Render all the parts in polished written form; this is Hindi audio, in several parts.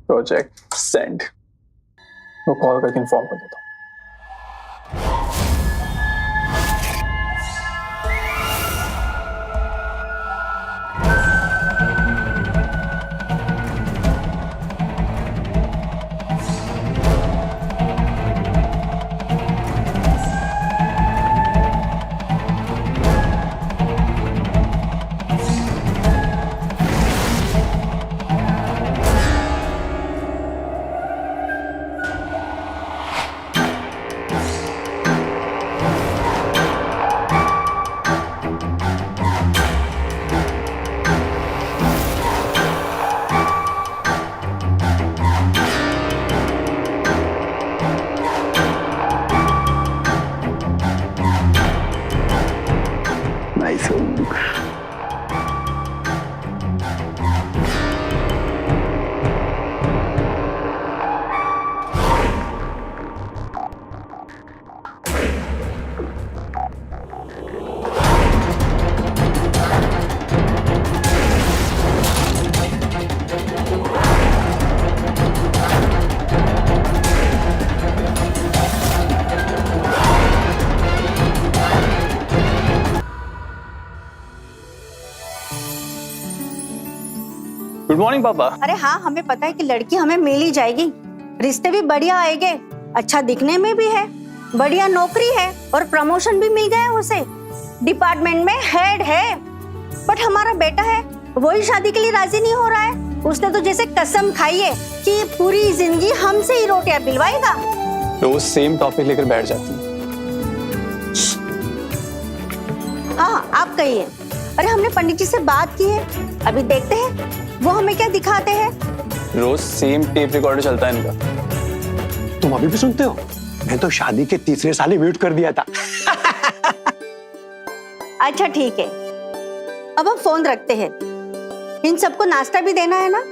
प्रोजेक्ट सेंड, वो कॉल करके इन्फॉर्म कर देता हूँ। गुड मॉर्निंग पापा। अरे हाँ, हमें पता है कि लड़की हमें मिल ही जाएगी। रिश्ते भी बढ़िया आएंगे, अच्छा दिखने में भी है, बढ़िया नौकरी है और प्रमोशन भी मिल गया उसे, डिपार्टमेंट में हेड है। बट हमारा बेटा है, वही शादी के लिए राजी नहीं हो रहा है। उसने तो जैसे कसम खाई है कि पूरी जिंदगी हमसे ही रोटियां पिलवाएगा। रोज सेम टॉपिक लेकर बैठ जाती है। हाँ, आप कहिए। अरे हमने पंडित जी से बात की है, अभी देखते हैं वो हमें क्या दिखाते हैं। रोज सेम टेप रिकॉर्डर चलता है इनका। तुम अभी भी सुनते हो? मैं तो शादी के तीसरे साल ही म्यूट कर दिया था। अच्छा ठीक है, अब हम फोन रखते हैं। इन सबको नाश्ता भी देना है ना,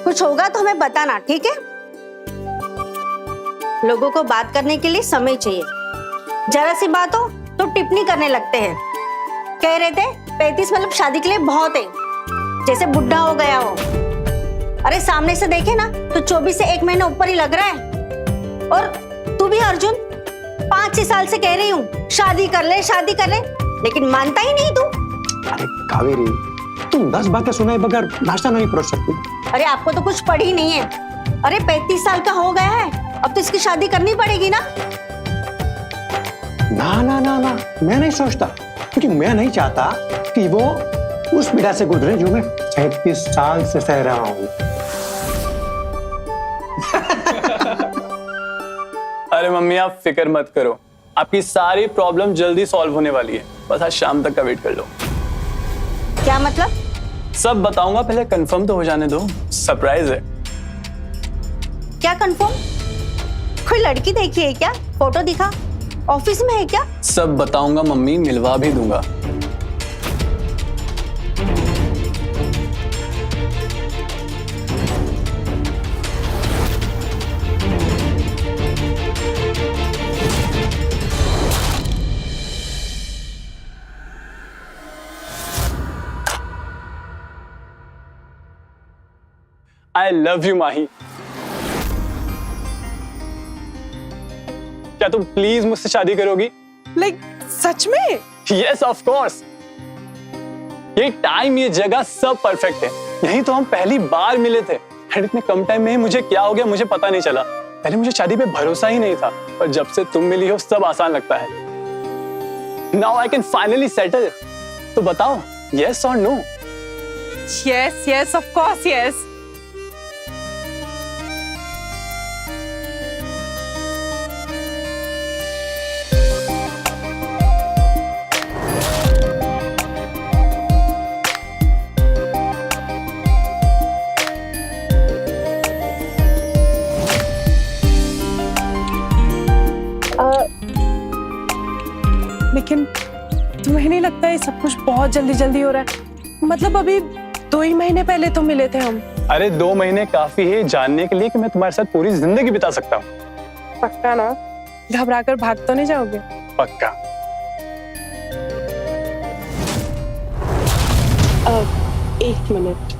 कुछ होगा तो हमें बताना, ठीक है? लोगों को बात करने के लिए समय चाहिए, जरा सी बात हो तो टिप्पणी करने लगते हैं। कह रहे थे 35 मतलब शादी के लिए बहुत है, जैसे बुढ़ा हो गया हो। अरे सामने से देखे ना तो 24 से 1 महीना ऊपर ही लग रहा है। और तू भी अर्जुन, 5-6 साल से कह रही हूँ शादी कर ले, लेकिन मानता ही नहीं तू। अरे कावेरी, तुम 10 बातें सुनाए बगैर नाश्ता नहीं परोस सकती। अरे आपको तो कुछ पड़ी नहीं है। अरे 35 साल का हो गया है, अब तो इसकी शादी करनी पड़ेगी ना। ना ना ना ना, मैं नहीं सोचता, क्योंकि मैं नहीं चाहता कि वो उस पीड़ा से गुजरे जो मैं 36 साल से सह रहा हूँ। अरे मम्मी आप फिक्र मत करो, आपकी सारी प्रॉब्लम जल्दी सॉल्व होने वाली है, बस आज शाम तक का वेट कर लो। क्या मतलब? सब बताऊंगा, पहले कंफर्म तो हो जाने दो, सरप्राइज है। क्या कंफर्म? कोई लड़की देखी है क्या? फोटो दिखा, ऑफिस में है क्या? सब बताऊंगा मम्मी, मिलवा भी दूंगा। I love you माही। क्या तुम प्लीज मुझसे शादी करोगी? लाइक सच में? Yes, of course। ये टाइम, ये जगह सब परफेक्ट है। यहीं तो हम पहली बार मिले थे, इतने कम टाइम में ही मुझे क्या हो गया मुझे पता नहीं चला। पहले मुझे शादी पे भरोसा ही नहीं था, पर जब से तुम मिली हो सब आसान लगता है। Now I can finally settle। तो बताओ, yes or no? Yes, yes, of course, yes। लेकिन तुम्हें नहीं लगता है सब कुछ बहुत जल्दी जल्दी हो रहा है? मतलब अभी 2 ही महीने पहले तो मिले थे हम। अरे 2 महीने काफी है जानने के लिए कि मैं तुम्हारे साथ पूरी जिंदगी बिता सकता हूँ। पक्का ना? घबरा कर भाग तो नहीं जाओगे? पक्का। एक मिनट,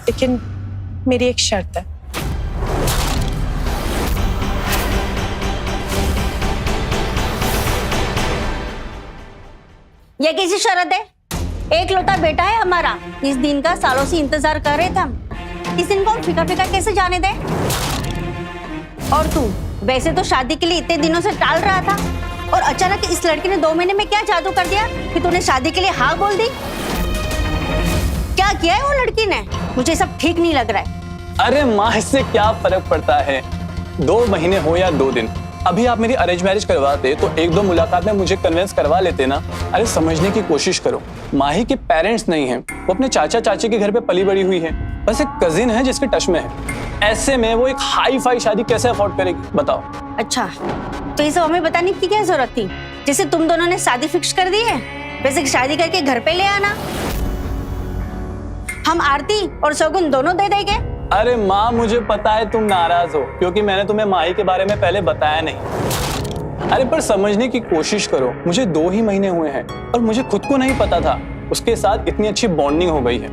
लेकिन मेरी एक शर्त है। ये कैसी शर्त है? एक लौता बेटा है हमारा, इस दिन का सालों से इंतजार कर रहे थे हम। इस दिन को हम फीका फीका कैसे जाने दें? और तू वैसे तो शादी के लिए इतने दिनों से टाल रहा था, और अचानक इस लड़की ने 2 महीने में क्या जादू कर दिया कि तूने शादी के लिए हाँ बोल दी? क्या किया है वो लड़की ने? मुझे सब ठीक नहीं लग रहा है। अरे माँ, इससे क्या फर्क पड़ता है? 2 महीने हो या 2 दिन। अभी आप मेरी अरेंज मैरिज करवाते तो 1-2 मुलाकात में मुझे कन्विंस करवा लेते ना। अरे समझने की कोशिश करो, माही के पेरेंट्स नहीं हैं, वो अपने चाचा चाची के घर पे पली बड़ी हुई है, बस एक कजिन है जिसके टच में है। ऐसे में वो एक हाई फाई शादी कैसे अफोर्ड करेगी बताओ? अच्छा, तो ये सब हमें बताने की क्या जरूरत थी? जैसे तुम दोनों ने शादी फिक्स कर दी है, वैसे शादी करके घर पे ले आना, हम आरती और शगुन दोनों दे देंगे। अरे माँ, मुझे पता है तुम नाराज हो क्योंकि मैंने तुम्हें माही के बारे में पहले बताया नहीं। अरे पर समझने की कोशिश करो, मुझे 2 ही महीने हुए हैं और मुझे खुद को नहीं पता था उसके साथ इतनी अच्छी बॉन्डिंग हो गई है।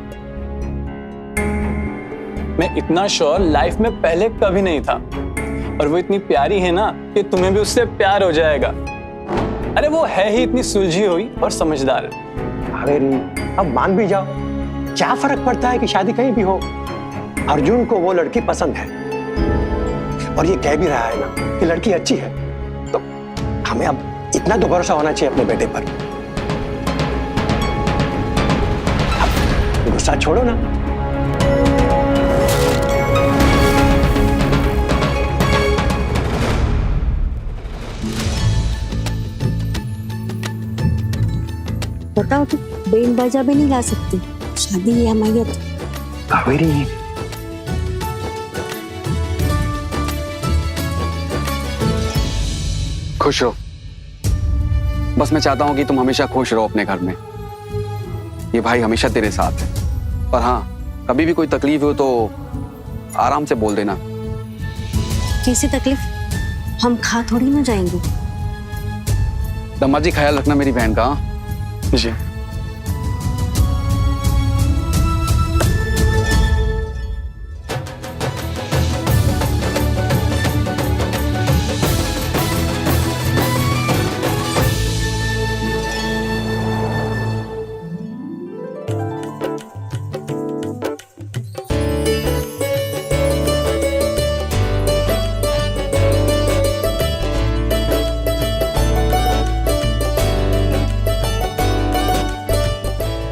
मैं इतना श्योर लाइफ में पहले कभी नहीं था, और वो इतनी प्यारी है ना कि तुम्हें भी उससे प्यार हो जाएगा। अरे वो है ही इतनी सुलझी हुई और समझदार। कावेरी, अब मान भी जाओ, क्या फर्क पड़ता है कि शादी कहीं भी हो? अर्जुन को वो लड़की पसंद है, और ये कह भी रहा है ना कि लड़की अच्छी है, तो हमें अब इतना तो भरोसा होना चाहिए अपने बेटे पर। अब गुस्सा छोड़ो ना। बताओ, तो बेन बाजा भी नहीं ला सकती, शादी या मैयत। कावेरी, खुश रहो, बस मैं चाहता हूं कि तुम हमेशा खुश रहो अपने घर में। ये भाई हमेशा तेरे साथ है, पर हाँ, कभी भी कोई तकलीफ हो तो आराम से बोल देना। कैसी तकलीफ? हम खा थोड़ी ना जाएंगे। दम्मा जी, ख्याल रखना मेरी बहन का। हाँ? जी।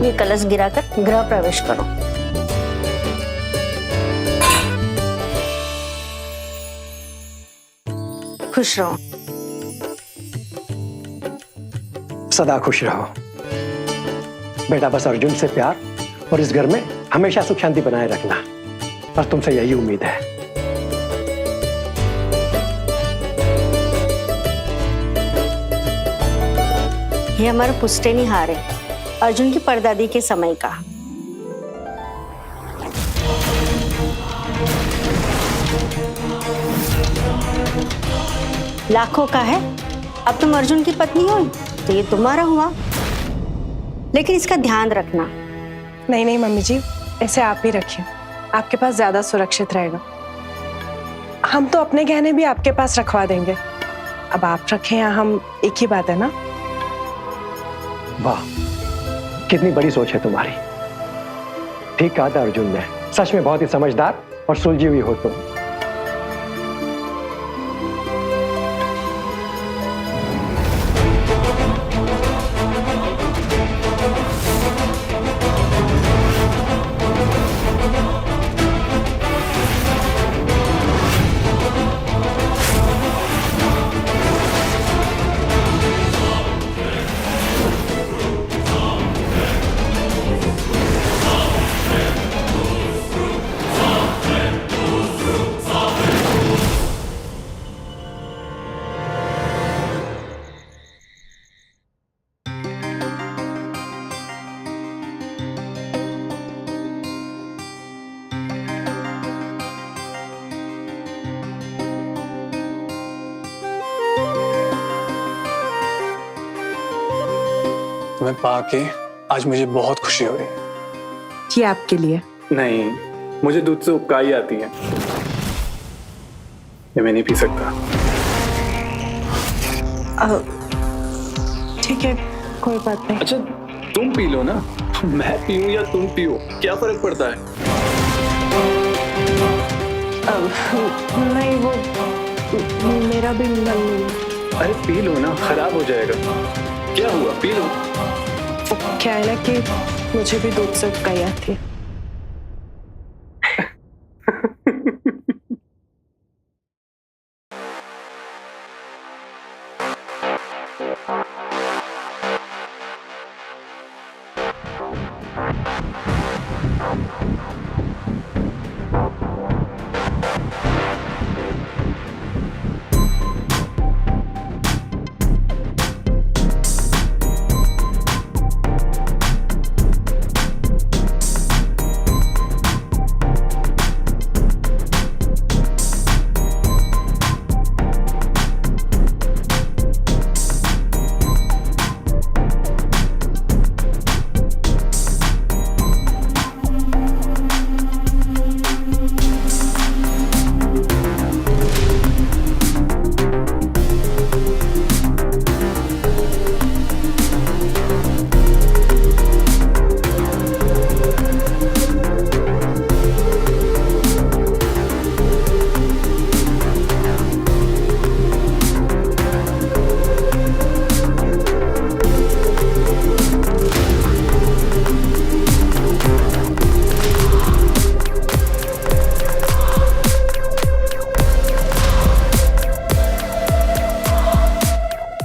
ये कलश गिराकर गृह प्रवेश करो। खुश रहो। सदा खुश रहो बेटा, बस अर्जुन से प्यार और इस घर में हमेशा सुख शांति बनाए रखना, बस तुमसे यही उम्मीद है। ये हमारा पुश्तैनी हार है, अर्जुन की परदादी के समय का। लाखों का है। अब तुम अर्जुन की पत्नी हो तो ये तुम्हारा हुआ, लेकिन इसका ध्यान रखना। नहीं नहीं मम्मी जी, ऐसे आप ही रखिए, आपके पास ज्यादा सुरक्षित रहेगा। हम तो अपने गहने भी आपके पास रखवा देंगे। अब आप रखें या हम, एक ही बात है ना। वाह, कितनी बड़ी सोच है तुम्हारी। ठीक कहा था अर्जुन ने, सच में बहुत ही समझदार और सुलझी हुई हो तुम। तुम्हें पाके आज मुझे बहुत खुशी हो रही है। ये आपके लिए। नहीं, मुझे दूध से उपकाई आती है, ये मैं नहीं पी सकता। ठीक है, कोई बात नहीं। अच्छा तुम पी लो ना, मैं पीऊं या तुम पियो, क्या फर्क पड़ता है? नहीं, वो मेरा भी मन नहीं। अरे पी लो ना, खराब हो जाएगा। क्या हुआ, पी लो। वो क्या है ना कि मुझे भी दूध से उपकाई आती है।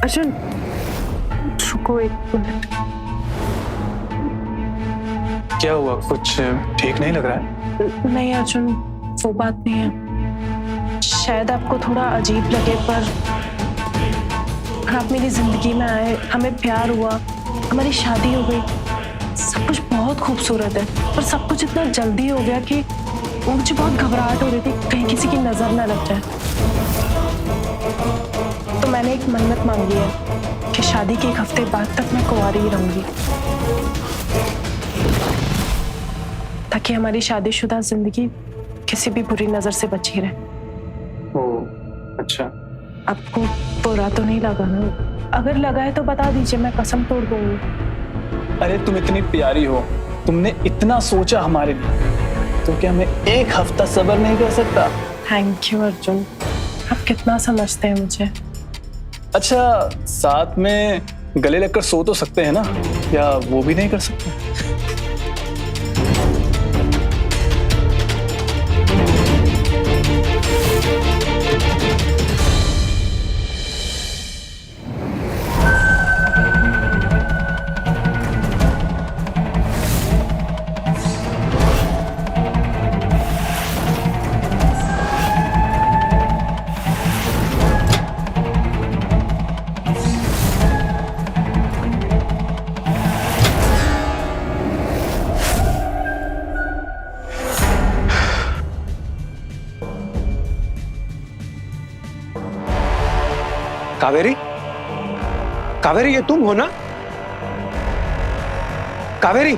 अर्जुन, रुको एक मिनट। क्या हुआ, कुछ ठीक नहीं लग रहा है? नहीं अर्जुन, वो बात नहीं है। शायद आपको थोड़ा अजीब लगे, पर आप मेरी जिंदगी में आए, हमें प्यार हुआ, हमारी शादी हो गई, सब कुछ बहुत खूबसूरत है, पर सब कुछ इतना जल्दी हो गया कि मुझे बहुत घबराहट हो रही थी कहीं किसी की नजर ना लग जाए। तो मैंने एक मन्नत मांगी है कि शादी के 1 हफ्ते बाद तक मैं कुंवारी ही रहूंगी, ताकि हमारी शादीशुदा जिंदगी किसी भी बुरी नजर से बची रहे। ओह अच्छा। आपको बुरा तो नहीं लगा ना? अगर लगा है तो बता दीजिए, मैं कसम तोड़ दूंगी। अरे तुम इतनी प्यारी हो, तुमने इतना सोचा हमारे लिए, तो क्या मैं 1 हफ्ता सब्र नहीं कर सकता? थैंक यू अर्जुन, आप कितना समझते हैं मुझे। अच्छा साथ में गले लगकर सो तो सकते हैं ना, या वो भी नहीं कर सकते? कावेरी, कावेरी ये तुम हो ना? कावेरी,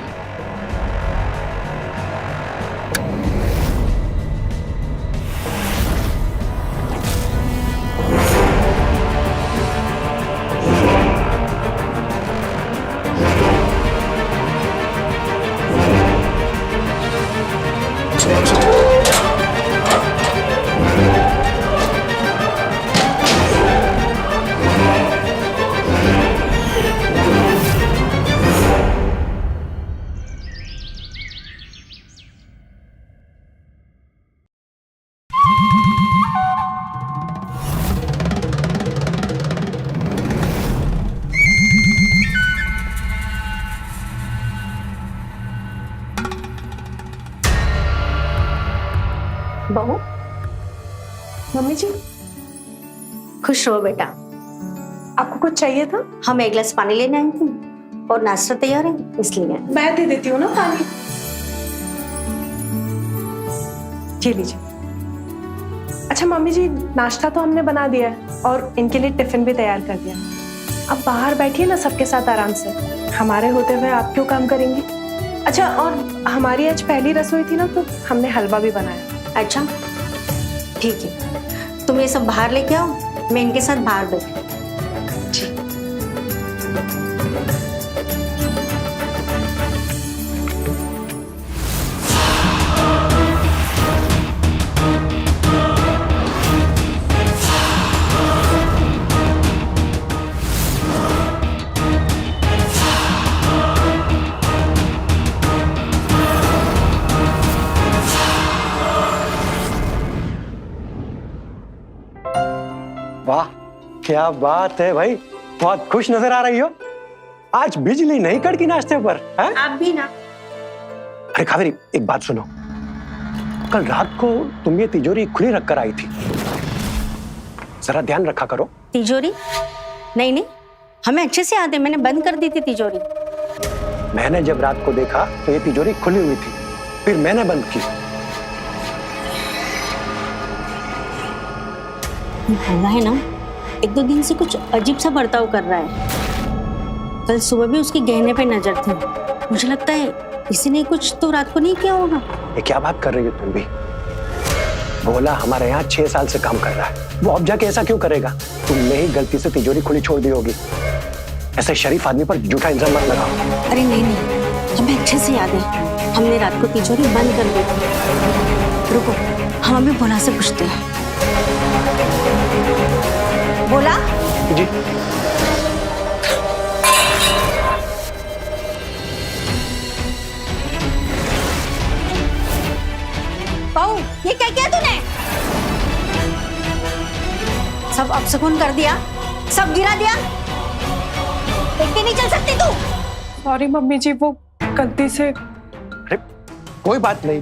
बहू, मम्मी जी, खुश रहो बेटा। आपको कुछ चाहिए था? हम 1 गिलास पानी लेने आई थी और नाश्ता तैयार है, इसलिए। मैं दे देती हूँ ना पानी। ये लीजिए। अच्छा मम्मी जी, नाश्ता तो हमने बना दिया है और इनके लिए टिफिन भी तैयार कर दिया। अब बाहर बैठिए ना सबके साथ आराम से। हमारे होते हुए आप क्यों काम करेंगी? अच्छा, और हमारी आज पहली रसोई थी ना, तो हमने हलवा भी बनाया। अच्छा ठीक है, तुम ये सब बाहर लेके आओ, मैं इनके साथ बाहर बैठी। वाह, क्या बात है भाई, बहुत खुश नजर आ रही हो। आज बिजली नहीं कड़की नाश्ते पर, हैं? आप भी ना। अरे कावेरी, एक बात सुनो, कल रात को तुम ये तिजोरी खुली रखकर आई थी, जरा ध्यान रखा करो। तिजोरी? नहीं नहीं, हमें अच्छे से याद है, मैंने बंद कर दी थी तिजोरी। मैंने जब रात को देखा तो ये तिजोरी खुली हुई थी, फिर मैंने बंद की। भोला है ना, एक दो दिन से कुछ अजीब सा बर्ताव कर रहा है। कल सुबह भी उसके गहने पे नजर थी। मुझे लगता है किसी ने कुछ तो रात को नहीं किया होगा। ये क्या बात कर रही हो तुम भी? भोला हमारे यहाँ 6 साल से काम कर रहा है, वो अब जाके ऐसा क्यों करेगा? तुमने ही गलती से तिजोरी खुली छोड़ दी होगी। ऐसे शरीफ आदमी पर झूठा इल्जाम मत लगाओ। अरे नहीं नहीं, हमें अच्छे से याद है, हमने रात को तिजोरी बंद कर दी थी। रुको, हम अभी भोला से पूछते हैं। भोला जी। बहू, ये क्या किया तूने? सब अपशगुन कर दिया, सब गिरा दिया। देख के नहीं चल सकती तू? सॉरी मम्मी जी, वो गलती से। अरे कोई बात नहीं,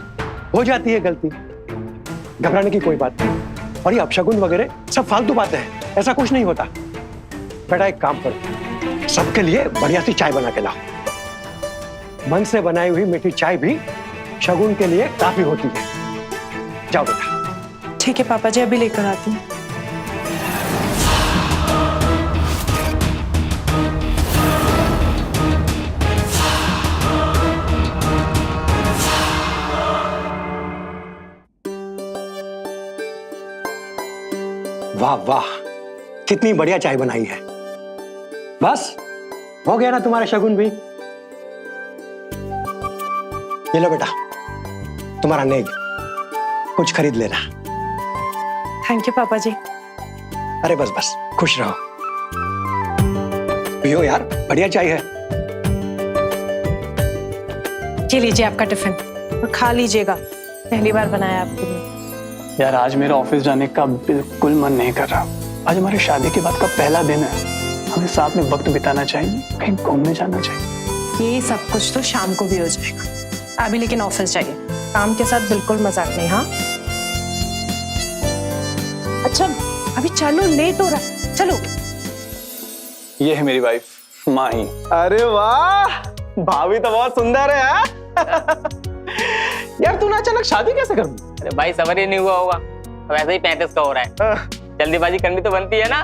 हो जाती है गलती, घबराने की कोई बात नहीं। और ये अपशगुन वगैरह सब फालतू बातें हैं, ऐसा कुछ नहीं होता। बेटा एक काम करो, सबके लिए बढ़िया सी चाय बना के लाओ। मन से बनाई हुई मीठी चाय भी शगुन के लिए काफी होती है। जाओ बेटा। ठीक है पापा जी, अभी लेकर आती हूँ। वाह वाह, कितनी बढ़िया चाय बनाई है। बस हो गया ना तुम्हारा शगुन भी। ये लो बेटा, तुम्हारा नेग, कुछ खरीद लेना। थैंक यू पापा जी। अरे बस बस, खुश रहो। पियो यार, बढ़िया चाय है। ये लीजिए आपका टिफिन, और खा लीजिएगा, पहली बार बनाया आपके लिए। यार आज मेरा ऑफिस जाने का बिल्कुल मन नहीं कर रहा। आज हमारी शादी के बाद का पहला दिन है, हमें साथ में वक्त बिताना चाहिए, कहीं घूमने जाना चाहिए। ये सब कुछ तो शाम को भी हो जाएगा, अभी लेकिन ऑफिस जाइए, काम के साथ बिल्कुल मजाक नहीं। हाँ अच्छा, अभी चलो, लेट हो रहा, चलो। ये है मेरी वाइफ माही। अरे वाह, भाभी तो बहुत सुंदर है। हाँ? यार तूने अचानक शादी कैसे कर दी? अरे भाई सबर ही नहीं हुआ होगा, वैसे ही 35 का हो रहा है, जल्दीबाजी करनी तो बनती है ना।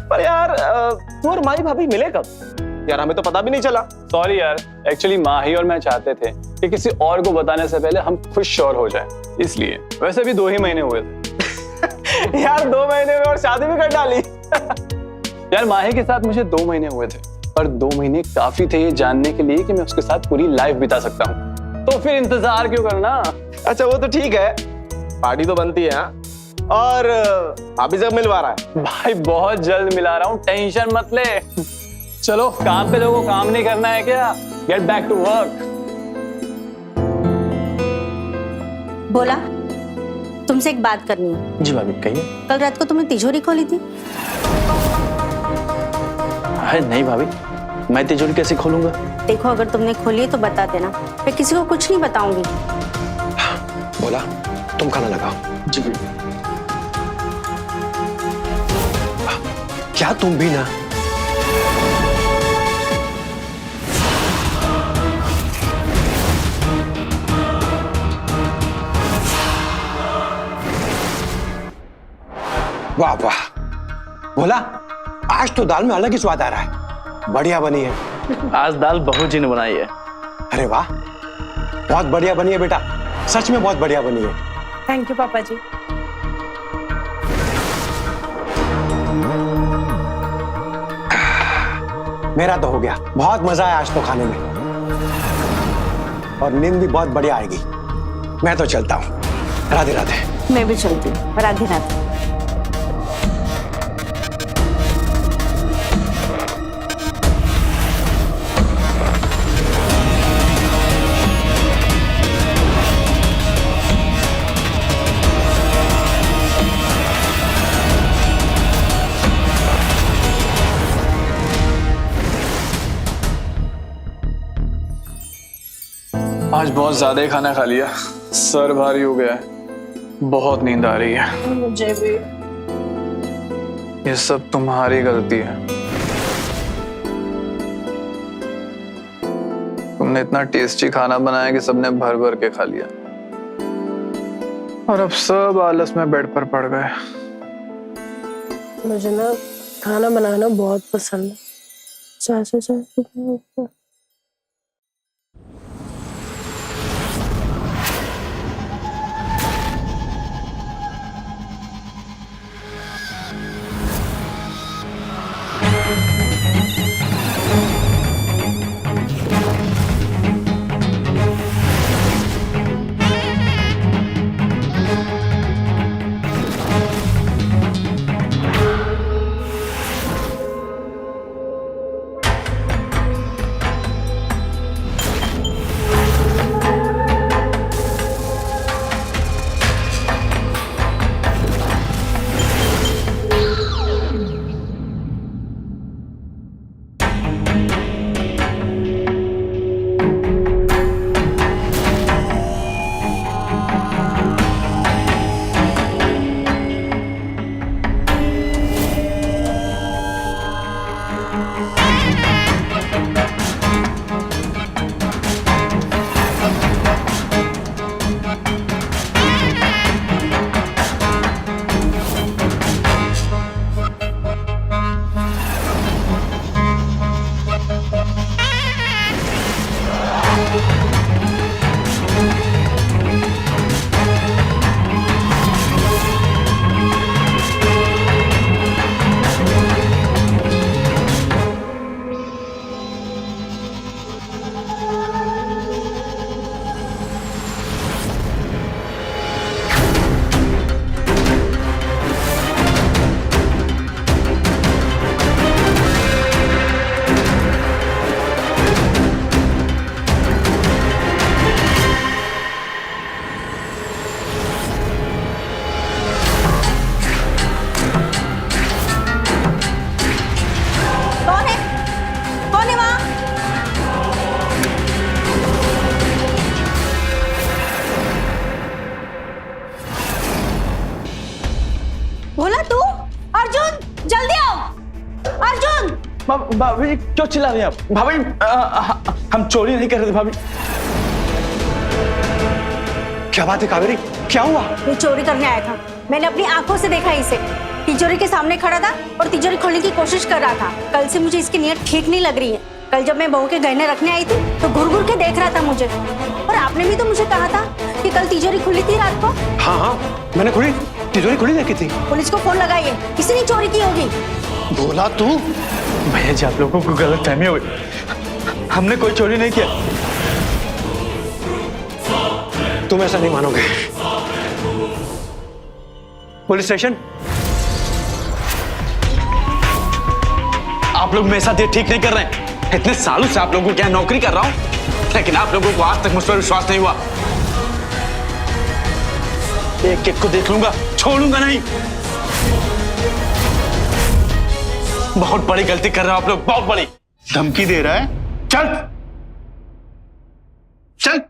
पर यार तू और माई भाभी मिले कब? यार हमें तो पता भी नहीं चला। सॉरी यार, एक्चुअली माही और मैं चाहते थे कि किसी और को बताने से पहले हम खुद श्योर हो जाए, इसलिए। वैसे भी 2 ही महीने हुए थे। यार 2 महीने में और शादी भी कर डाली। यार माही के साथ मुझे 2 महीने हुए थे, पर 2 महीने काफी थे ये जानने के लिए कि मैं उसके साथ पूरी लाइफ बिता सकता हूँ। तो फिर इंतजार क्यों करना? अच्छा वो तो ठीक है, पार्टी तो बनती है। हाँ? और भाभी से मिलवा रहा है? भाई बहुत जल्द मिला रहा हूँ, टेंशन मत ले। चलो काम पे लोगों को काम नहीं करना है क्या? Get back to work. बोला, तुमसे एक बात करनी है। जी भाभी कहिए। कल रात को तुमने तिजोरी खोली थी? अरे नहीं भाभी, मैं तिजोरी कैसे खोलूंगा? देखो, अगर तुमने खोली है तो बता देना, मैं किसी को कुछ नहीं बताऊंगी। बोला, तुम खाना लगाओ। जी क्या तुम भी ना? वाह वाह, बोला आज तो दाल में अलग ही स्वाद आ रहा है, बढ़िया बनी है। आज दाल बहू जी ने बनाई है। अरे वाह, बहुत बढ़िया बनी है बेटा, सच में बहुत बढ़िया बनी है। थैंक यू पापा जी। मेरा तो हो गया, बहुत मजा आया आज तो खाने में, और नींद भी बहुत बढ़िया आएगी। मैं तो चलता हूँ, राधे राधे। मैं भी चलती हूँ, राधे राधे। आज बहुत ज्यादा ही खाना खा लिया, सर भारी हो गया है, बहुत नींद आ रही है। मुझे भी। ये सब तुम्हारी गलती है। तुमने इतना टेस्टी खाना बनाया कि सबने भर भर के खा लिया, और अब सब आलस में बेड पर पड़ गए। मुझे ना खाना बनाना बहुत पसंद है। भोला तू? अर्जुन जल्दी आओ, अर्जुन। भाभी क्यों चिल्ला रही हैं आप? भाभी हम चोरी नहीं कर रहे थे भाभी। क्या बात है कावेरी, क्या हुआ? ये चोरी करने आया था, मैंने अपनी आंखों से देखा इसे। तिजोरी के सामने खड़ा था और तिजोरी खोलने की कोशिश कर रहा था। कल से मुझे इसकी नीयत ठीक नहीं लग रही है। कल जब मैं बहू के गहने रखने आई थी तो घूर घूर के देख रहा था मुझे, और आपने भी तो मुझे कहा था कि कल तिजोरी खुली थी रात को। हाँ हाँ, मैंने खुली तिजोरी खुली देखी थी। पुलिस को फोन लगाइए, किसी ने चोरी की होगी। भोला तू? भैया जी आप लोगों को गलत फहमी हो गई, हमने कोई चोरी नहीं किया। तुम ऐसा नहीं मानोगे। Police station? आप लोग मेरे साथ ये ठीक नहीं कर रहे हैं। इतने सालों से आप लोगों की यहाँ नौकरी कर रहा हूँ, लेकिन आप लोगों को आज तक मुझ पर विश्वास नहीं हुआ। एक एक को देख लूंगा, छोड़ूंगा नहीं। बहुत बड़ी गलती कर रहे हो आप लोग, बहुत बड़ी। धमकी दे रहा है? चल चल।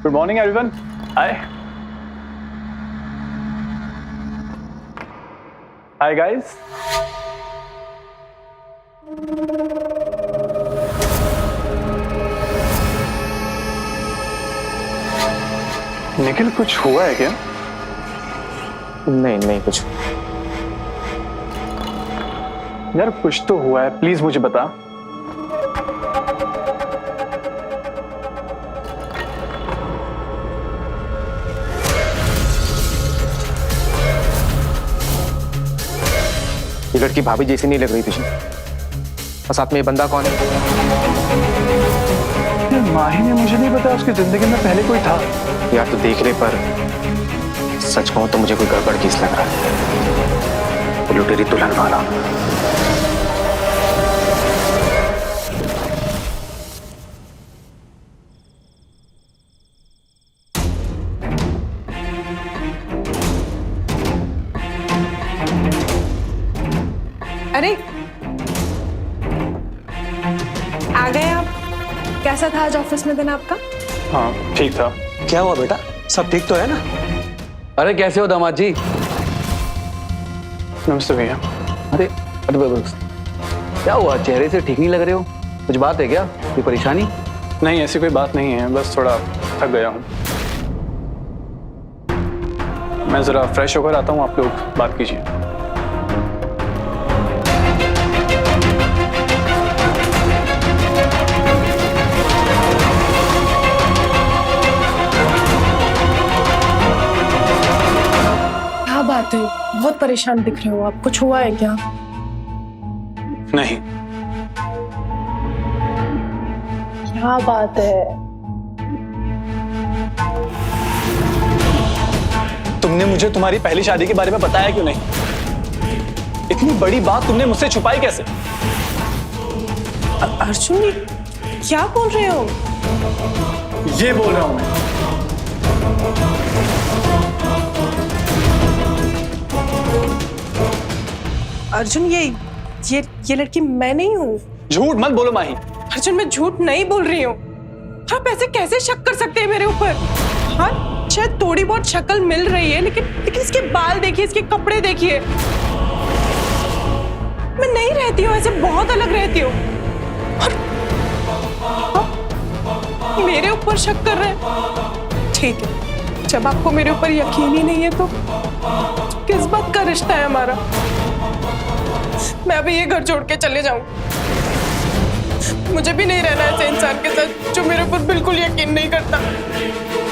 Good morning everyone. Hi hi guys. Nikhil कुछ हुआ है क्या? नहीं नहीं कुछ। यार कुछ तो हुआ है, प्लीज मुझे बता। ये लड़की भाभी जैसी नहीं लग रही तुझे। और साथ में ये बंदा कौन है? यार माही ने मुझे नहीं बताया उसकी जिंदगी में पहले कोई था। यार तो देखने पर सच कहूं तो मुझे कोई गड़बड़ केस लग रहा है। वो लुटेरी दुल्हन वाला। अरे आ गए आप। कैसा था आज ऑफिस में दिन आपका? हाँ ठीक था। क्या हुआ बेटा, सब ठीक तो है ना? अरे कैसे हो दामाद जी? नमस्ते भैया। अरे अरे बस क्या हुआ, चेहरे से ठीक नहीं लग रहे हो? कुछ बात है क्या, कोई परेशानी? नहीं ऐसी कोई बात नहीं है, बस थोड़ा थक गया हूँ। मैं जरा फ्रेश होकर आता हूँ, आप लोग बात कीजिए। क्या बात है, बहुत परेशान दिख रहे हो आप, कुछ हुआ है क्या? नहीं। क्या बात है? तुमने मुझे तुम्हारी पहली शादी के बारे में बताया क्यों नहीं? इतनी बड़ी बात तुमने मुझसे छुपाई कैसे? अर्जुन ये क्या बोल रहे हो? ये बोल रहा हूं मैं। अर्जुन ये लड़की मैं नहीं हूँ। झूठ मत बोलो माही। अर्जुन मैं झूठ नहीं बोल रही हूँ। आप ऐसे कैसे शक कर सकते हैं मेरे ऊपर? हाँ शायद थोड़ी बहुत शक्ल मिल रही है, लेकिन इसके बाल देखिए, इसके कपड़े देखिए। मैं नहीं रहती हूँ ऐसे, बहुत अलग रहती हूँ। और मेरे ऊपर शक कर रहे हैं? ठीक है, जब आपको मेरे ऊपर यकीन ही नहीं है तो किस बात का रिश्ता है हमारा? मैं अभी ये घर छोड़ के चले जाऊं। मुझे भी नहीं रहना है ऐसे इंसान के साथ जो मेरे ऊपर बिल्कुल यकीन नहीं करता।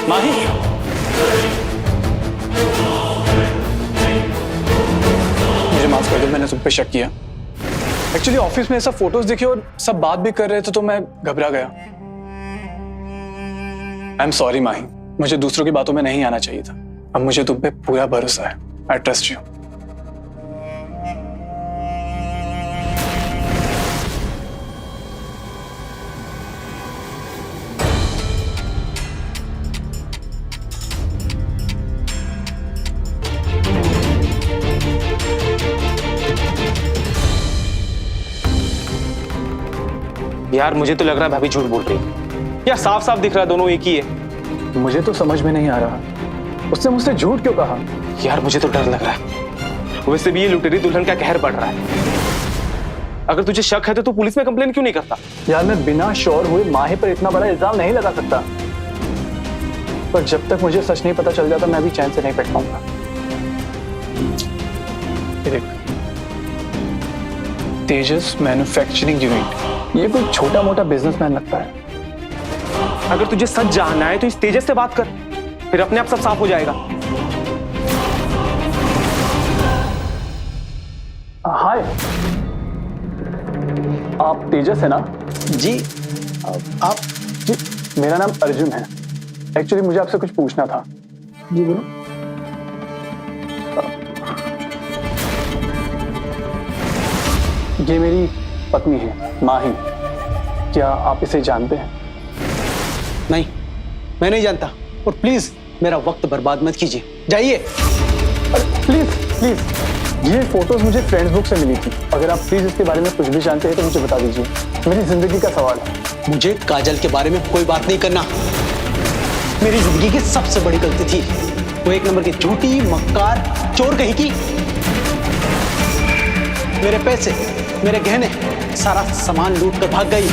माही मुझे माफ कर दो, मैंने तुम पे शक किया। एक्चुअली ऑफिस में ऐसा फोटोज दिखे और सब बात भी कर रहे थे तो मैं घबरा गया। आई एम सॉरी माही, मुझे दूसरों की बातों में नहीं आना चाहिए था। अब मुझे तुम पे पूरा भरोसा है। I trust you. यार मुझे तो लग रहा है भाभी झूठ बोल रही है। यार साफ साफ दिख रहा है दोनों एक ही है। मुझे तो समझ में नहीं आ रहा, उसने मुझसे झूठ क्यों कहा? यार मुझे तो डर लग रहा है। वैसे भी ये लुटेरी दुल्हन का कहर बढ़ रहा है। अगर तुझे शक है तो तू पुलिस में कंप्लेन क्यों नहीं करता? यार मैं बिना श्योर हुए माही पर इतना बड़ा इल्जाम नहीं लगा सकता, पर जब तक मुझे सच नहीं पता चल जाता मैं भी चैन से नहीं बैठ पाऊंगा। तेजस मैन्युफैक्चरिंग यूनिट, ये कोई छोटा मोटा बिजनेसमैन लगता है। अगर तुझे सच जानना है तो इस तेजस से बात कर, फिर अपने आप सब साफ हो जाएगा। हाय, आप तेजस है ना? जी आप? जी मेरा नाम अर्जुन है। एक्चुअली मुझे आपसे कुछ पूछना था। जी बोलो। ये मेरी पत्नी है माही, क्या आप इसे जानते हैं? नहीं, मैं नहीं जानता। और प्लीज मेरा वक्त बर्बाद मत कीजिए, जाइए। प्लीज प्लीज, ये फोटोज मुझे फ्रेंड्स बुक से मिली थी। अगर आप प्लीज इसके बारे में कुछ भी जानते हैं तो मुझे बता दीजिए, मेरी जिंदगी का सवाल है। मुझे काजल के बारे में कोई बात नहीं करना। मेरी जिंदगी की सबसे बड़ी गलती थी। वो एक नंबर की झूठी मक्कार चोर कहीं की। मेरे पैसे, मेरे गहने, सारा सामान लूट कर भाग गई।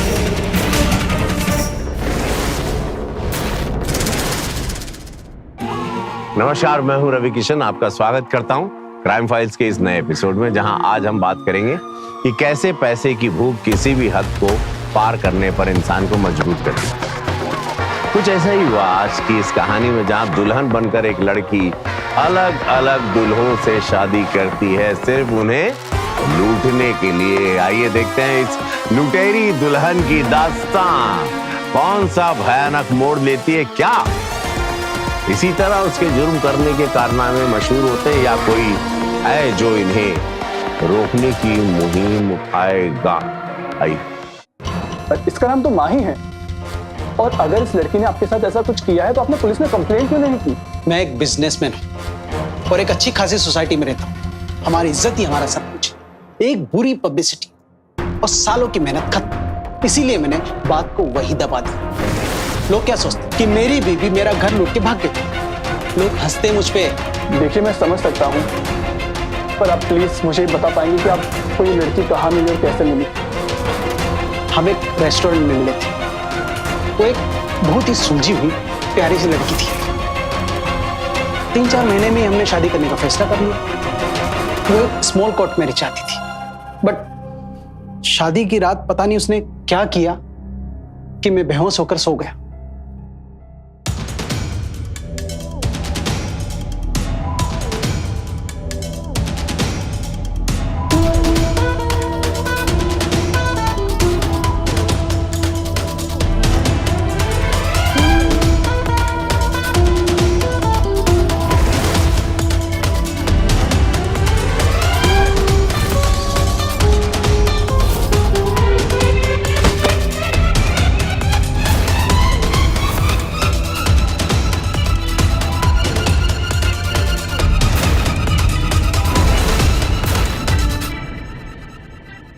नमस्कार, मैं हूं रवि किशन, आपका स्वागत करता हूं क्राइम फाइल्स के इस नए एपिसोड में, जहां आज हम बात करेंगे कि कैसे पैसे की भूख किसी भी हद को पार करने पर इंसान को मजबूर करती है। कुछ ऐसा ही हुआ आज की इस कहानी में, जहां दुल्हन बनकर एक लड़की अलग अलग दुल्हों से शादी करती है, सिर्फ उन्हें लूटने के लिए। आइए देखते हैं इस लुटेरी दुल्हन की दास्तां कौन सा भयानक मोड़ लेती है। क्या इसी तरह उसके जुर्म करने के कारनामे मशहूर होते हैं, या कोई है जो इन्हें रोकने की मुहिम उठाएगा? आइए। इसका नाम तो माही है, और अगर इस लड़की ने आपके साथ ऐसा कुछ किया है तो आपने पुलिस में कंप्लेंट क्यों नहीं की? मैं एक बिजनेसमैन हूँ और एक अच्छी खासी सोसाइटी में रहता हूँ। हमारी इज्जत ही हमारा सब कुछ। एक बुरी पब्लिसिटी और सालों की मेहनत खत्म, इसीलिए मैंने बात को वही दबा दी। लोग क्या सोचते कि मेरी बीवी मेरा घर लूट के भाग गई। लोग हंसते मुझ पे। देखिए, मैं समझ सकता हूँ, पर आप प्लीज मुझे बता पाएंगे कि आपको ये लड़की कहाँ मिली और कैसे मिली? हम एक रेस्टोरेंट में मिले थे। वो एक बहुत ही सुलझी हुई प्यारी सी लड़की थी। 3-4 महीने में हमने शादी करने का फैसला कर लिया। वो एक स्मॉल कोर्ट मैरिज चाहती थी, बट शादी की रात पता नहीं उसने क्या किया कि मैं बेहोश होकर सो गया।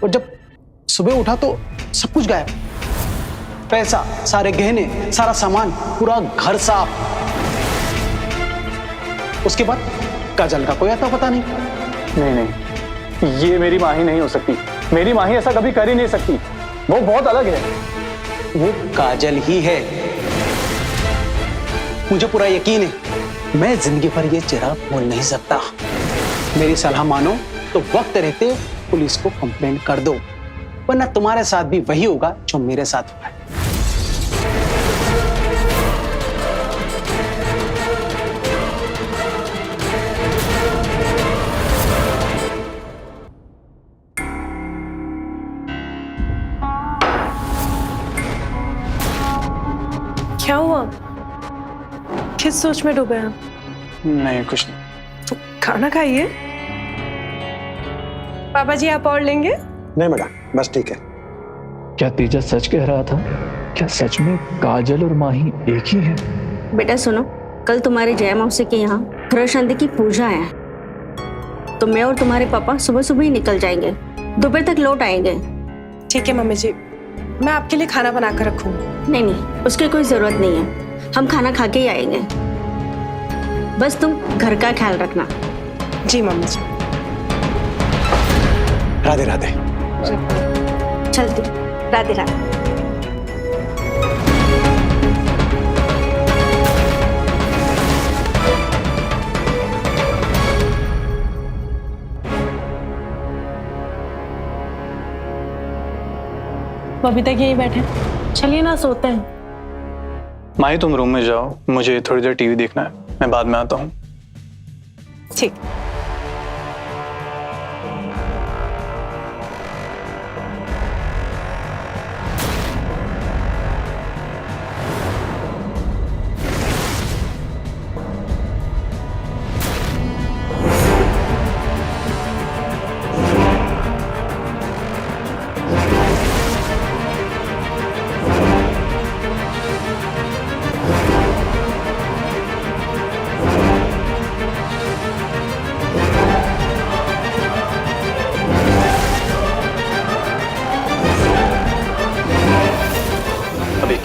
और जब सुबह उठा तो सब कुछ गायब। पैसा, सारे गहने, सारा सामान, पूरा घर साफ। उसके बाद काजल का कोई आता पता नहीं। नहीं, ये मेरी माही नहीं हो सकती। मेरी माही ऐसा कभी कर ही नहीं सकती। वो बहुत अलग है। वो काजल ही है, मुझे पूरा यकीन है। मैं जिंदगी भर ये चेहरा भूल नहीं सकता। मेरी सलाह मानो तो वक्त रहते पुलिस को कंप्लेंट कर दो, वरना तुम्हारे साथ भी वही होगा जो मेरे साथ हुआ है। क्या हुआ? किस सोच में डूबे हैं? नहीं, कुछ नहीं। तो खाना खाइए। पापा जी, आप और लेंगे? नहीं मैडम, बस ठीक है। क्या तेजा सच कह रहा था? क्या सच में काजल और माही एक ही हैं? बेटा सुनो, कल तुम्हारे जया मौसी के यहाँ ग्रह शांति की पूजा है, तो मैं और तुम्हारे पापा सुबह सुबह ही निकल जाएंगे, दोपहर तक लौट आएंगे। ठीक है मम्मी जी, मैं आपके लिए खाना बना कर रखूंगी। नहीं नहीं, उसकी कोई जरूरत नहीं है, हम खाना खा के ही आएंगे। बस तुम घर का ख्याल रखना। जी मम्मी जी। राधे राधे। चलती, राधे राधे। अभी तक यही बैठे, चलिए ना सोते हैं। माही, तुम रूम में जाओ, मुझे थोड़ी देर टीवी देखना है, मैं बाद में आता हूँ। ठीक।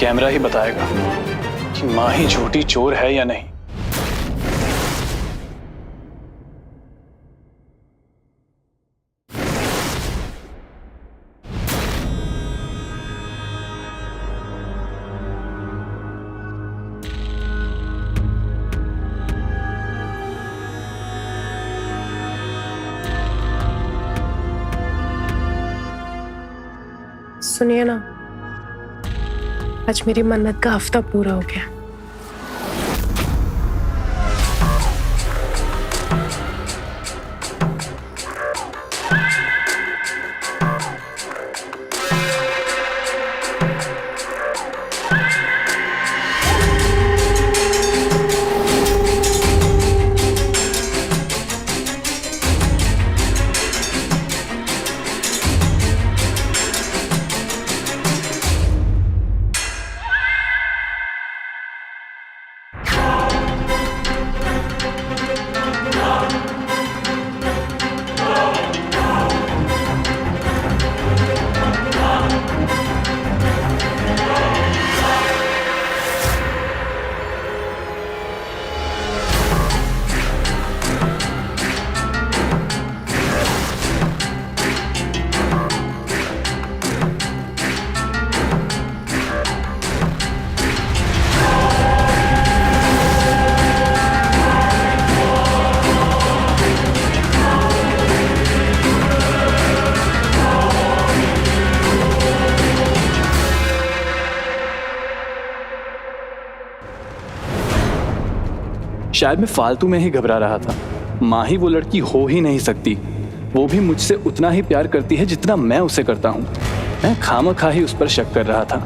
कैमरा ही बताएगा कि माही झूठी चोर है या नहीं। सुनिए ना, आज मेरी मन्नत का हफ्ता पूरा हो गया। शायद मैं फालतू में ही घबरा रहा था। माही वो लड़की हो ही नहीं सकती। वो भी मुझसे उतना ही प्यार करती है जितना मैं उसे करता हूँ। मैं खामखा ही उस पर शक कर रहा था।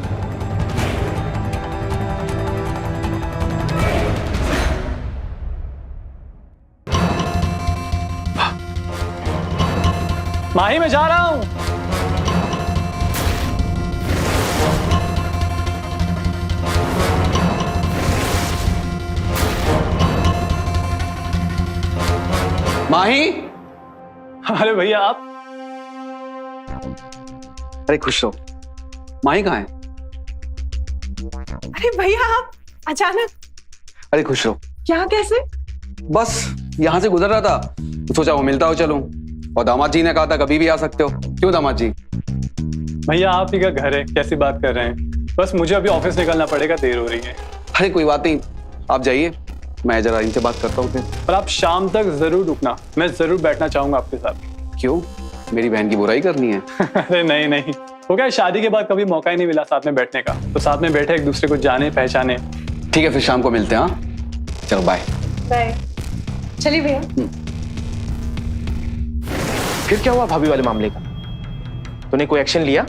माही, मैं जा रहा हूँ। माही, अरे भैया आप। अरे खुश रहो। माही कहाँ है? अरे भैया आप अचानक अरे खुश रहो। यहाँ कैसे? बस यहाँ से गुजर रहा था तो सोचा वो मिलता हो चलूं। और दामाद जी ने कहा था कभी भी आ सकते हो। क्यों दामाद जी? भैया आप ही का घर है, कैसी बात कर रहे हैं? बस मुझे अभी ऑफिस निकलना पड़ेगा, देर हो रही है। अरे कोई बात नहीं, आप जाइए, मैं जरा इनसे बात करता हूँ फिर। पर आप शाम तक जरूर रुकना, मैं जरूर बैठना चाहूंगा आपके साथ। क्यों? मेरी बहन की बुराई करनी है? अरे नहीं नहीं, वो क्या शादी के बाद कभी मौका ही नहीं मिला साथ में बैठने का, तो साथ में बैठे एक दूसरे को जाने पहचाने। ठीक है, फिर शाम को मिलते हैं। हाँ चलो बाय। बाय। चलिए भैया। फिर क्या हुआ भाभी वाले मामले का? तूने कोई एक्शन लिया?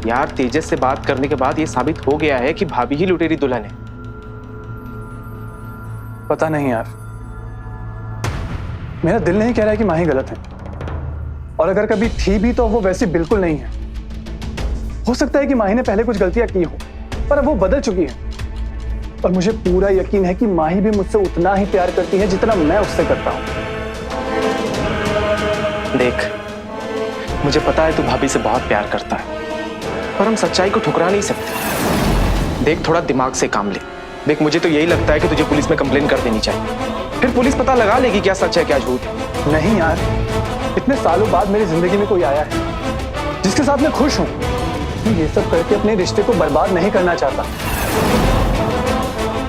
यार तेजस से बात करने के बाद ये साबित हो गया है कि भाभी ही लुटेरी दुल्हन है। पता नहीं यार, मेरा दिल नहीं कह रहा है कि माही गलत है, और अगर कभी थी भी तो वो वैसी बिल्कुल नहीं है। हो सकता है कि माही ने पहले कुछ गलतियां की हो, पर अब वो बदल चुकी है। और मुझे पूरा यकीन है कि माही भी मुझसे उतना ही प्यार करती है जितना मैं उससे करता हूं। देख, मुझे पता है तू भाभी से बहुत प्यार करता है, पर हम सच्चाई को ठुकरा नहीं सकते। देख, थोड़ा दिमाग से काम ले। देख, मुझे तो यही लगता है कि तुझे पुलिस में कंप्लेन कर देनी चाहिए, फिर पुलिस पता लगा लेगी क्या सच है क्या झूठ है। नहीं यार, इतने सालों बाद मेरी जिंदगी में कोई आया है जिसके साथ मैं खुश हूं। मैं ये सब करके अपने रिश्ते को बर्बाद नहीं करना चाहता।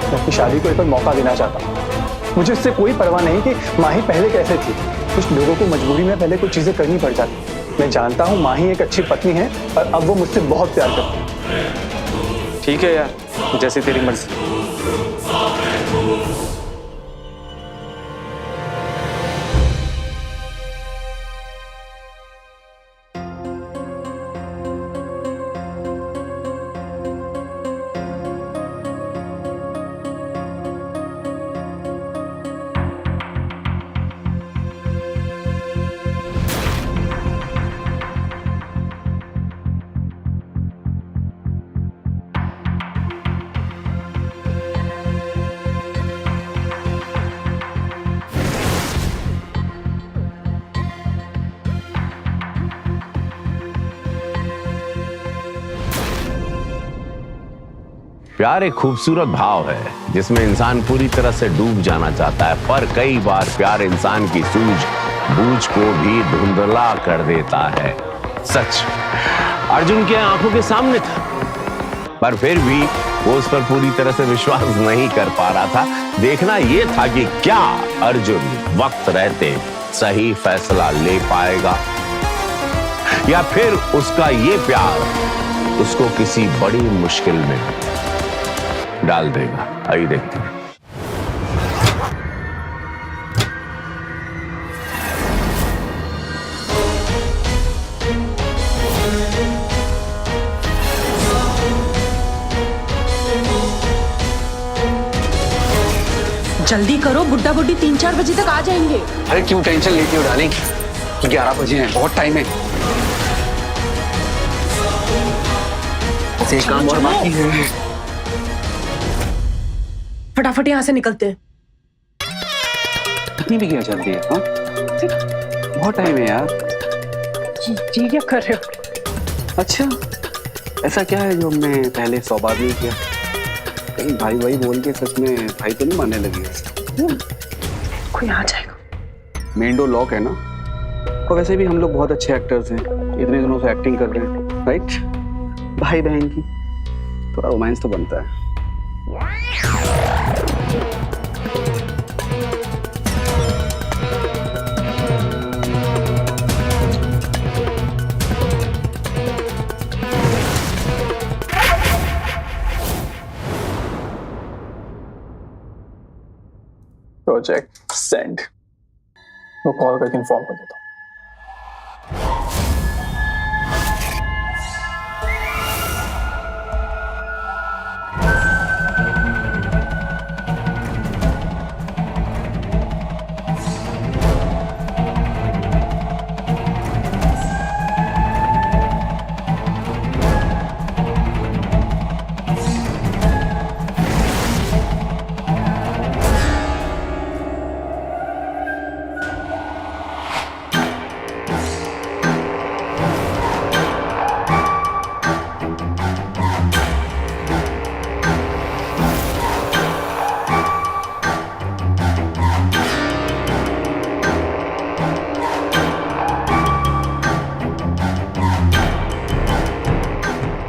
मैं अपनी शादी को एक और मौका देना चाहता हूं। मुझे इससे कोई परवाह नहीं कि माही पहले कैसे थी। कुछ लोगों को मजबूरी में पहले कुछ चीजें करनी पड़ जाती। मैं जानता हूं माही एक अच्छी पत्नी है और अब वो मुझसे बहुत प्यार करती है। ठीक है यार, जैसे तेरी मर्जी। प्यार एक खूबसूरत भाव है जिसमें इंसान पूरी तरह से डूब जाना चाहता है, पर कई बार प्यार इंसान की सूझबूझ को भी धुंधला कर देता है। सच अर्जुन के आंखों के सामने था, पर फिर भी वो उस पर पूरी तरह से विश्वास नहीं कर पा रहा था। देखना ये था कि क्या अर्जुन वक्त रहते सही फैसला ले पाएगा या फिर उसका ये प्यार उसको किसी बड़ी मुश्किल में डाल देगा? आइए देखते हैं। जल्दी करो, बुड्ढा बुड्ढी 3-4 बजे तक आ जाएंगे। अरे क्यों टेंशन लेती हो डार्लिंग? 11 बजे हैं, बहुत टाइम है। एक काम और बाकी है। फटाफट यहाँ से निकलते हैं। इतनी भी क्या जल्दी है? हाँ? बहुत टाइम है यार। ये क्या कर रहे हो? अच्छा, ऐसा क्या है जो हमने पहले 100 बार नहीं किया? कहीं भाई भाई बोल के सच में भाई तो नहीं मानने लगी? कोई आ जाएगा। मेन डोर लॉक है ना? और वैसे भी हम लोग बहुत अच्छे एक्टर्स हैं, इतने दिनों से एक्टिंग कर रहे हैं, राइट? भाई बहन की थोड़ा रोमांस तो बनता है। प्रोजेक्ट सेंड, वो कॉल करके इन्फॉर्म कर देता हूँ।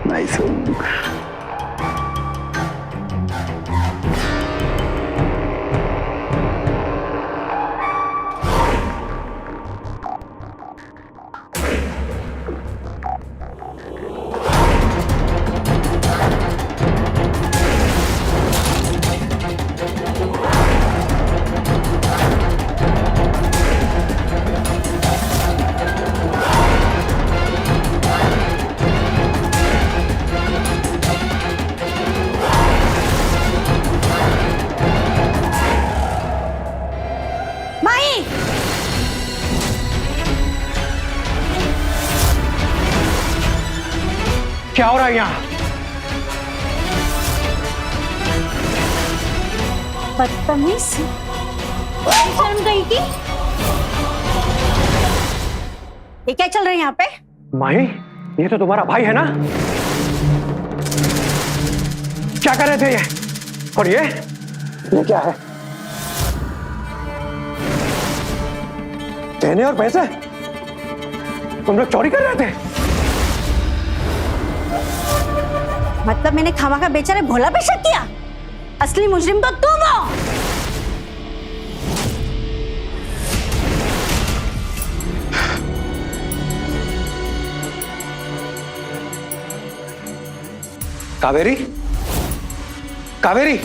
नाइस। क्या हो रहा है यहाँ? बदतमीज, शर्म गई की? ये क्या चल रहा है यहाँ पे? माही, ये तो तुम्हारा भाई है ना? क्या कर रहे थे ये? और ये क्या है? गहने और पैसे तुम लोग चोरी कर रहे थे? मतलब मैंने खामखा बेचारे भोला पे शक किया? असली मुजरिम तो तुम हो। कावेरी, कावेरी,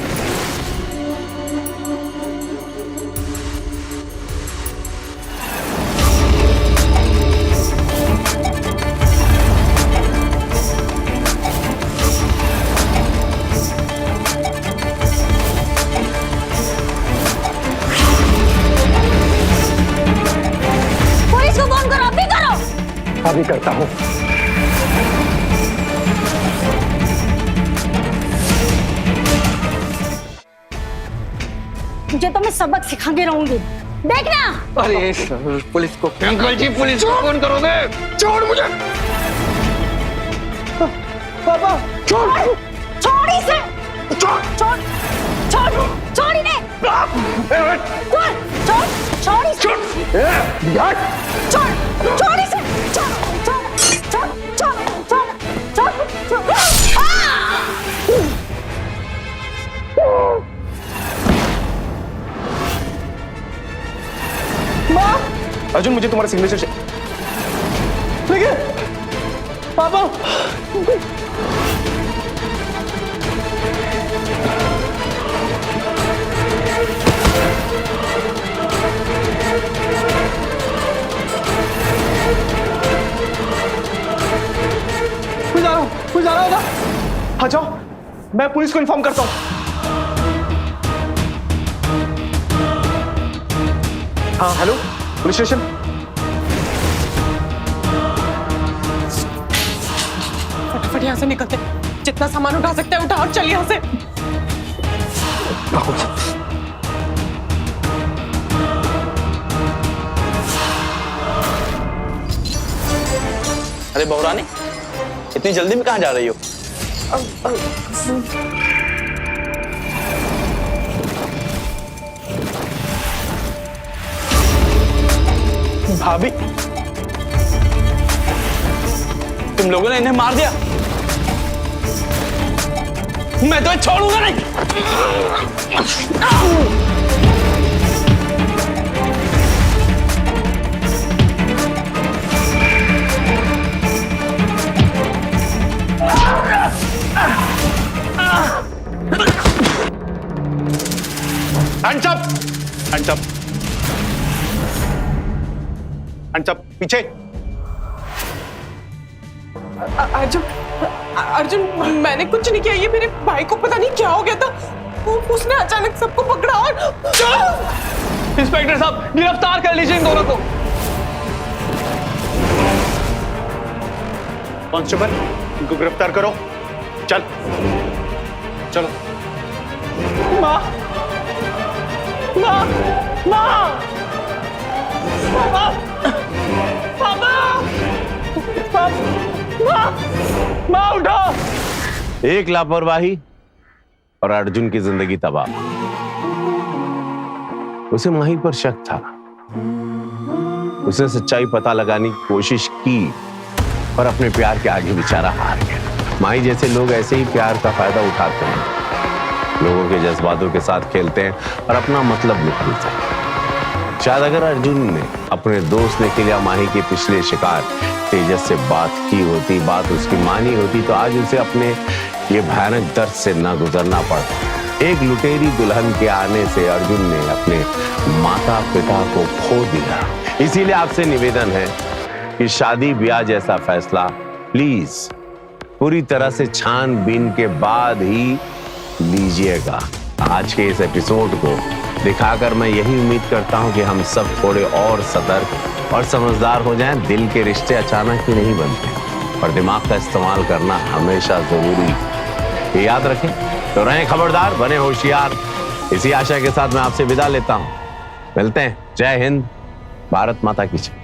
पुलिस को फोन करो, अभी करो। अभी करता हूं। तुझे तो मैं सबक सिखा के रहूंगी, देखना। अरे सर, पुलिस को अंकल जी पुलिस को फोन करोगे? छोड़ मुझे। पापा, छोड़। छोड़ इसे। छोड़ छोड़ छोड़ छोड़ इन्हें। छोड़ छोड़ छोड़ इसे। छोड़ छोड़ इसे। छोड़ छोड़ छोड़ छोड़ छोड़ छोड़ छोड़। अर्जुन, मुझे तुम्हारा सिग्नेचर चाहिए। लेकिन पापा कोई जा रहा होगा। आ जाओ, मैं पुलिस को इन्फॉर्म करता हूँ। हाँ हेलो, पुलिस स्टेशन। फटाफट यहाँ से निकलते, जितना सामान उठा सकते हैं उठा और चल यहाँ से। अरे बहुरानी, इतनी जल्दी में कहाँ जा रही हो? भाभी, तुम लोगों ने इन्हें मार दिया। मैं तो छोड़ूंगा नहीं। Hands up! Hands up! Hands up! पीछे। अर्जुन, अर्जुन, मैंने कुछ नहीं किया। ये मेरे भाई को पता नहीं क्या हो गया था, उसने अचानक सबको पकड़ा और इंस्पेक्टर साहब, गिरफ्तार कर लीजिए इन दोनों को। कांस्टेबल, इनको गिरफ्तार करो। चल, चलो। माँ, माँ, माँ, पापा, पापा, माँ, माँ उठो। एक लापरवाही और अर्जुन की जिंदगी तबाह। उसे माही पर शक था। उसने सच्चाई पता लगाने की कोशिश की और अपने प्यार के आगे बेचारा हार गया। माही जैसे लोग ऐसे ही प्यार का फायदा उठाते हैं, लोगों के जज्बातों के साथ खेलते हैं और अपना मतलब निकालते हैं। शायद अगर अर्जुन ने अपने दोस्त ने किलिया माही के पिछले शिकार तेजस से बात की होती, बात उसकी मानी होती, तो आज उसे अपने ये भयानक दर्द से न गुजरना पड़ता। एक लुटेरी दुल्हन के आने से अर्जुन ने अपने माता पिता को खो दिया। इसीलिए आपसे निवेदन है कि शादी ब्याह जैसा फैसला प्लीज पूरी तरह से छानबीन के बाद ही लीजिएगा। आज के इस एपिसोड को दिखाकर मैं यही उम्मीद करता हूं कि हम सब थोड़े और सतर्क और समझदार हो जाएं। दिल के रिश्ते अचानक ही नहीं बनते और दिमाग का इस्तेमाल करना हमेशा जरूरी है। ये याद रखें। तो रहें खबरदार, बने होशियार। इसी आशा के साथ मैं आपसे विदा लेता हूं। मिलते हैं। जय हिंद, भारत माता की जय।